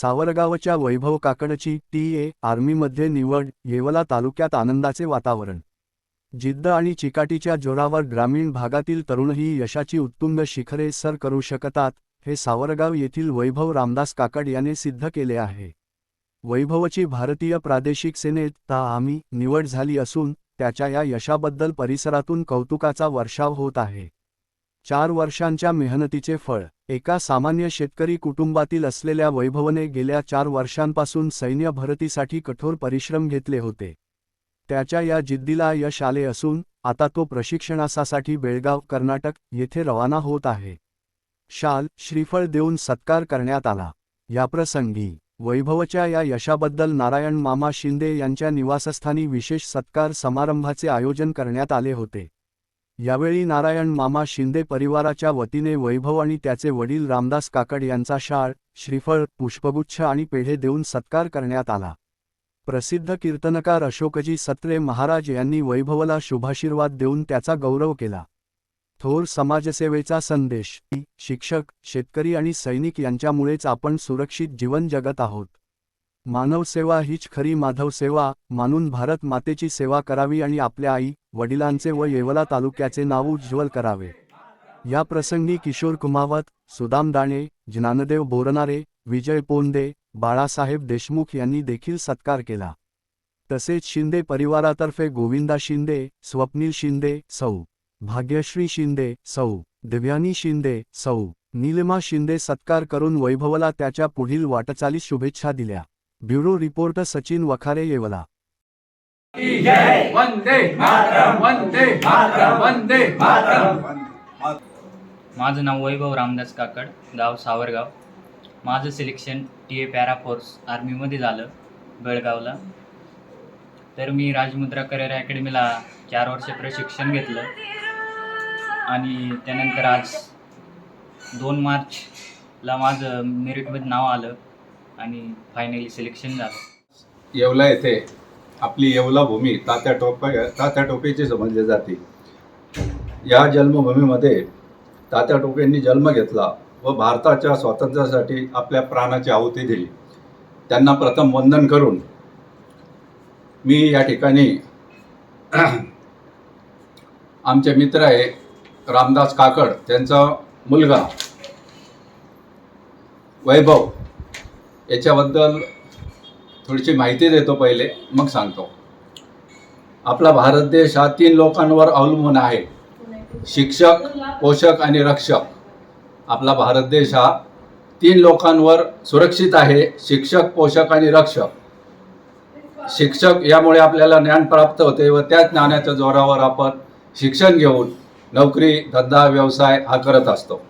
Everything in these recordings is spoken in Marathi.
सावरगावच्या वैभव काकडची टी.ए. आर्मीमध्ये निवड. येवला तालुक्यात आनंदाचे वातावरण. जिद्द आणि चिकाटीच्या जोरावर ग्रामीण भागातील तरुणही यशाची उत्तुंग शिखरे सर करू शकतात, हे सावरगाव येथील वैभव रामदास काकड याने सिद्ध केले आहे. वैभवची भारतीय प्रादेशिक सेनेत ता. निवड झाली असून त्याच्या या यशाबद्दल परिसरातून कौतुकाचा वर्षाव होत आहे. 4 वर्षांच्या मेहनतीचे फळ. एका सामान्य शेतकरी कुटुंबातील असलेल्या वैभवने गेल्या 4 वर्षांपासून सैन्य भरतीसाठी कठोर परिश्रम घेतले होते. त्याच्या या जिद्दीला यश आले असून आता तो प्रशिक्षणासाठी बेळगाव, कर्नाटक येथे रवाना होत आहे. शाल, श्रीफळ देऊन सत्कार करण्यात आला. याप्रसंगी वैभवच्या या यशाबद्दल नारायण मामा शिंदे यांच्या निवासस्थानी विशेष सत्कार समारंभाचे आयोजन करण्यात आले होते. यावेळी नारायण मामा शिंदे परिवाराच्या वतीने वैभव आणि त्याचे वडील रामदास काकड यांचा शाळ, श्रीफळ, पुष्पगुच्छ आणि पेढे देऊन सत्कार करण्यात आला. प्रसिद्ध कीर्तनकार अशोकजी सत्रे महाराज यांनी वैभवला शुभाशीर्वाद देऊन त्याचा गौरव केला. थोर समाजसेवेचा संदेश. शिक्षक, शेतकरी आणि सैनिक यांच्यामुळेच आपण सुरक्षित जीवन जगत आहोत. मानवसेवा हीच खरी माधवसेवा मानून भारत मातेची सेवा करावी आणि आपल्या आई, वडिलांचे व येवला तालुक्याचे नाव उज्ज्वल करावे. या प्रसंगी किशोर कुमावत, सुदाम दाणे, ज्ञानदेव बोरनारे, विजय पोंदे, बाळासाहेब देशमुख यांनी देखील सत्कार केला. तसेच शिंदे परिवारातर्फे गोविंदा शिंदे, स्वप्नील शिंदे, सौ. भाग्यश्री शिंदे, सौ. दिव्यानी शिंदे, सौ. नीलिमा शिंदे सत्कार करून वैभवला त्याच्या पुढील वाटचालीस शुभेच्छा दिल्या. Bureau report Sachin Wakhare, Yeola. वंदे मातरम, वंदे मातरम, वंदे मातरम. माझं नाव वैभव रामदास काकड, गाव सावरगाव. माझं सिलेक्शन टी.ए. पॅरा फोर्स आर्मीमध्ये झालं बेळगावला. तर मी राजमुद्रा करिअर अकॅडमीला 4 वर्ष प्रशिक्षण घेतलं आणि त्यानंतर आज 2 मार्चला माझं मेरिटमध्ये नाव आलं आणि फायनली सिलेक्शन झालं. येवला येथे आपली येवला भूमी तात्या टोपेची समजली जाते. या जन्मभूमीमध्ये तात्या टोपेंनी जन्म घेतला व भारताच्या स्वातंत्र्यासाठी आपल्या प्राणाची आहुती दिली. त्यांना प्रथम वंदन करून मी या ठिकाणी आमचे मित्र आहे रामदास काकड, त्यांचा मुलगा वैभव याच्याबद्दल थोडीशी माहिती देतो. पहिले मग सांगतो. आपला भारत देश हा 3 लोकांवर अवलंबून आहे: शिक्षक, पोषक आणि रक्षक. आपला भारत देश हा 3 लोकांवर सुरक्षित आहे: शिक्षक, पोषक आणि रक्षक. शिक्षक यामुळे आपल्याला ज्ञान प्राप्त होते व त्या ज्ञानाच्या जोरावर आपण शिक्षण घेऊन नोकरी, धंदा, व्यवसाय हा करत असतो.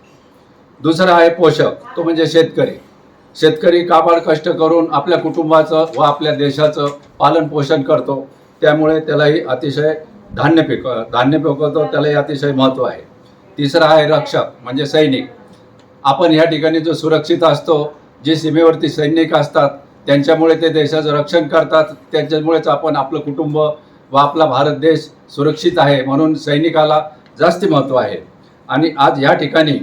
दुसरा आहे पोषक, तो म्हणजे शेतकरी. शेतकरी काबाड कष्ट करून आपल्या कुटुंबाचं व आपल्या देशाचं पालन पोषण करतो, त्यामुळे त्यालाही अतिशय धान्य पिकवतो, त्यालाही अतिशय महत्त्व आहे. तिसरा आहे रक्षक, म्हणजे सैनिक. आपण या ठिकाणी जो सुरक्षित असतो, जे सीमेवरती सैनिक असतात त्यांच्यामुळे ते देशाचं रक्षण करतात, त्यांच्यामुळेच आपण आपलं कुटुंब व आपला भारत देश सुरक्षित आहे, म्हणून सैनिकाला जास्त महत्त्व आहे. आणि आज या ठिकाणी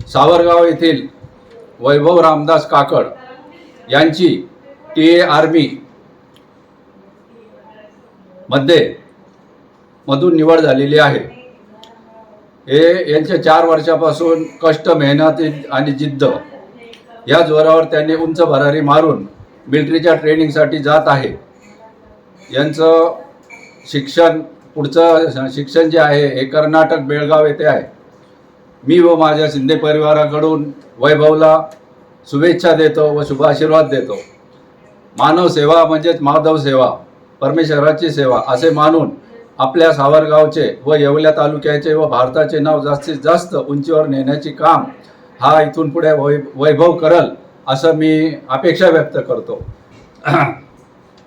सावरगाव येथील वैभव रामदास काकड यांची टी.ए. आर्मी मधून निवड झालेली आहे. हे यांचे 4 वर्षापासून कष्ट, मेहनत आणि जिद्द या जोरावर त्यांनी उंच भरारी मारून मिलिटरीच्या ट्रेनिंगसाठी जात आहे. यांचं पुढचं शिक्षण जे आहे हे कर्नाटक, बेळगाव येथे आहे. मी व माझ्या शिंदे परिवाराकडून वैभवला शुभेच्छा देतो व शुभाशीर्वाद देतो. मानव सेवा म्हणजेच माधव सेवा, परमेश्वराची सेवा असे मानून आपल्या सावरगावचे व येवला तालुक्याचे व भारताचे नाव जास्तीत जास्त उंचीवर नेण्याचे काम हा इथून पुढे वैभव करल असं मी अपेक्षा व्यक्त करतो.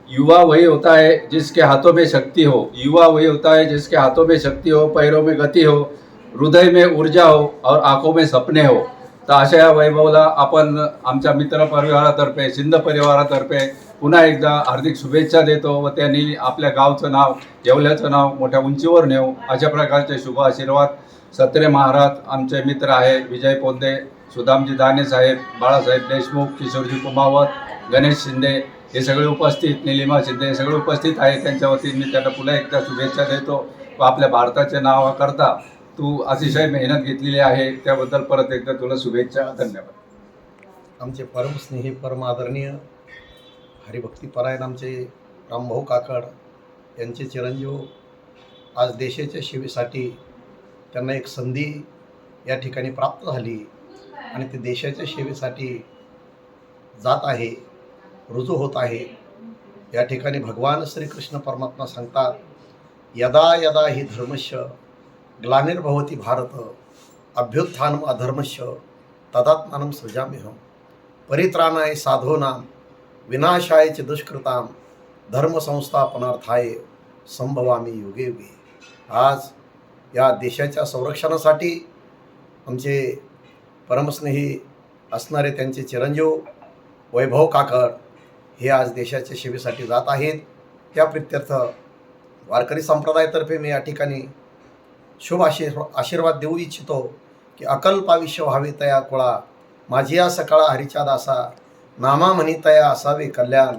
युवा वही होता है जिसके हाथों में शक्ति हो, युवा वही होता है जिसके हाथों में शक्ति हो, पैरों में गति हो, हृदय में ऊर्जा हो और आंखों में सपने हो. तर अशा या वैभवला आपण आमच्या मित्र परिवारातर्फे, शिंदे परिवारातर्फे पुन्हा एकदा हार्दिक शुभेच्छा देतो व त्यांनी आपल्या गावचं नाव, येवल्याचं नाव मोठ्या उंचीवर नेऊ अशा प्रकारचे शुभ आशीर्वाद सत्रे महाराज, आमचे मित्र आहे विजय पोंदे, सुदामजी दाने साहेब, बाळासाहेब देशमुख, किशोरजी कुमावत, गणेश शिंदे हे सगळे उपस्थित, निलिमा शिंदे हे सगळे उपस्थित आहेत. त्यांच्या वतीने मी त्यांना पुन्हा एकदा शुभेच्छा देतो व आपल्या भारताच्या नावाकरता तू अतिशय मेहनत घेतलेली आहे त्याबद्दल परत एकदा तुला शुभेच्छा. धन्यवाद. आमचे परमस्नेही परम आदरणीय हरिभक्तीपरायण आमचे रामभाऊ काकड यांचे चिरंजीव आज देशाच्या सेवेसाठी त्यांना एक संधी या ठिकाणी प्राप्त झाली आणि ते देशाच्या सेवेसाठी जात आहे, रुजू होत आहे. या ठिकाणी भगवान श्रीकृष्ण परमात्मा सांगतात, यदा यदा हि धर्मस्य ग्लानिर्भवति भारत अभ्युत्थानम अधर्मस्य तदात्मानं सृजाम्यहम् परित्राणाय साधूनां विनाशाय च दुष्कृतां धर्मसंस्थापनार्थाय संभवामी युगे युगे. आज या देशाच्या संरक्षणासाठी आमचे परमस्नेही असणारे त्यांचे चिरंजीव वैभव काकड हे आज देशाच्या सेवेसाठी जात आहेत. त्या प्रित्यर्थ वारकरी संप्रदायातर्फे मी या ठिकाणी शुभ आशीर्वाद देऊ इच्छितो की अकल्प आयुष्य व्हावे तया कुळा माझी या सकाळा हरीच्या दासा नामा म्हणी तया असावे कल्याण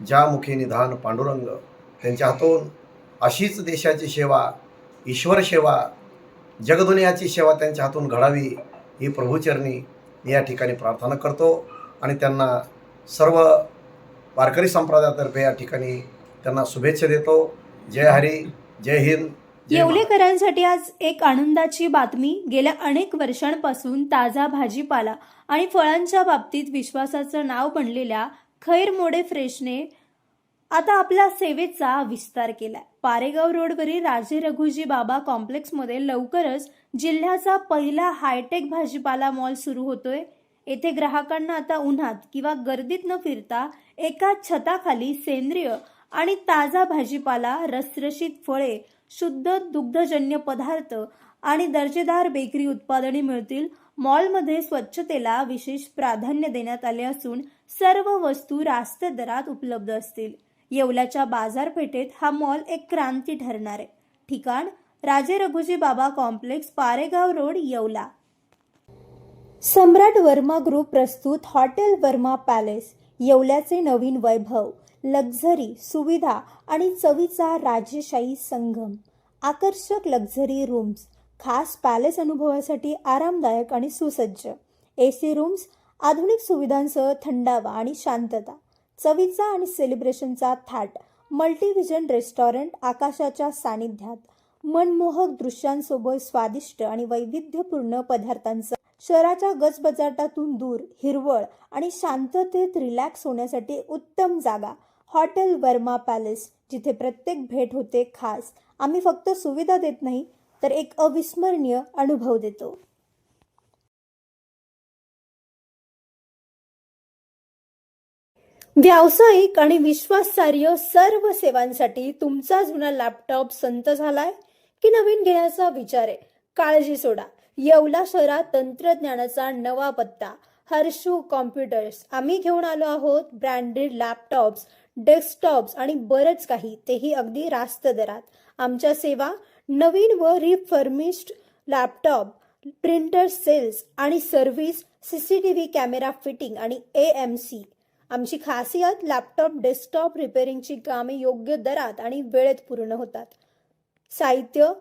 ज्या मुखी निधान पांडुरंग. त्यांच्या हातून अशीच देशाची सेवा, ईश्वर सेवा, जगदुनियाची सेवा त्यांच्या हातून घडावी ही प्रभूचरणी मी या ठिकाणी प्रार्थना करतो आणि त्यांना सर्व वारकरी संप्रदायातर्फे या ठिकाणी त्यांना शुभेच्छा देतो. जय हरी, जय हिंद. येवलेकरांसाठी आज एक आनंदाची बातमी. गेल्या अनेक वर्षांपासून ताजा भाजीपाला आणि फळांच्या बाबतीत विश्वासाचं नाव बनलेल्या खैर मोडे फ्रेशने आता आपल्या सेवेचा विस्तार केलाय. पारेगाव रोडवरील राजे रघुजी बाबा कॉम्प्लेक्समध्ये लवकरच जिल्ह्याचा पहिला हायटेक भाजीपाला मॉल सुरू होतोय. येथे ग्राहकांना आता उन्हात किंवा गर्दीत न फिरता एकाच छताखाली सेंद्रिय आणि ताजा भाजीपाला, रसरशीत फळे, शुद्ध दुग्धजन्य पदार्थ आणि दर्जेदार बेकरी उत्पादने मिळतील. मॉलमध्ये स्वच्छतेला विशेष प्राधान्य देण्यात आले असून सर्व वस्तू रास्त दरात उपलब्ध असतील. येवल्याच्या बाजारपेठेत हा मॉल एक क्रांती ठरणार आहे. ठिकाण राजे रघुजी बाबा कॉम्प्लेक्स, पारेगाव रोड, येवला. सम्राट वर्मा ग्रुप प्रस्तुत हॉटेल वर्मा पॅलेस, येवल्याचे नवीन वैभव, लक्झरी, सुविधा आणि चवीचा राजेशाही संगम. आकर्षक लक्झरी रूम्स, खास पॅलेस अनुभवासाठी आरामदायक आणि सुसज्ज AC रूम्स, आधुनिक सुविधांसह थंडावा आणि शांतता. चवीचा आणि सेलिब्रेशनचा थाट, मल्टीव्हिजन रेस्टॉरंट आकाशाच्या सानिध्यात, मनमोहक दृश्यांसोबत स्वादिष्ट आणि वैविध्यपूर्ण पदार्थांचा. शहराच्या गजबजाटातून दूर, हिरवळ आणि शांततेत रिलॅक्स होण्यासाठी उत्तम जागा. हॉटेल वर्मा पॅलेस, जिथे प्रत्येक भेट होते खास. आम्ही फक्त सुविधा देत नाही तर एक अविस्मरणीय अनुभव देतो. व्यावसायिक आणि विश्वासार्ह सर्व सेवांसाठी तुमचा जुना लॅपटॉप संत झालाय की नवीन घेण्याचा विचार आहे? काळजी सोडा. येवला शहरात तंत्रज्ञानाचा नवा पत्ता, हर्षू कॉम्प्युटर्स. आम्ही घेऊन आलो आहोत ब्रँडेड लॅपटॉप्स, डेस्कटॉप्स आणि बरंच काही, तेही अगदी रास्त दरात. आमच्या सेवा नवीन व रिफर्मिश्ड लॅपटॉप, प्रिंटर सेल्स आणि सर्व्हिस, CCTV कॅमेरा फिटिंग आणि AMC. आमची खासियत, लॅपटॉप डेस्कटॉप रिपेअरिंगची कामे योग्य दरात आणि वेळेत पूर्ण होतात. साहित्य,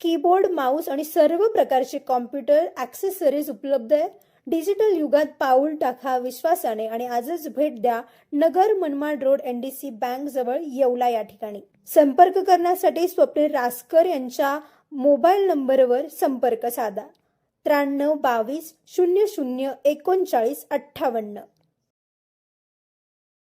कीबोर्ड, माऊस आणि सर्व प्रकारचे कॉम्प्युटर ॲक्सेसरीज उपलब्ध आहे. डिजिटल युगात पाऊल टाका विश्वासाने आणि आजच भेट द्या Nagar Manmad road NDC bank जवळ, येवला या ठिकाणी. संपर्क करण्यासाठी स्वप्नील रासकर यांच्या मोबाईल नंबरवर संपर्क साधा. 93 22 00 39 58.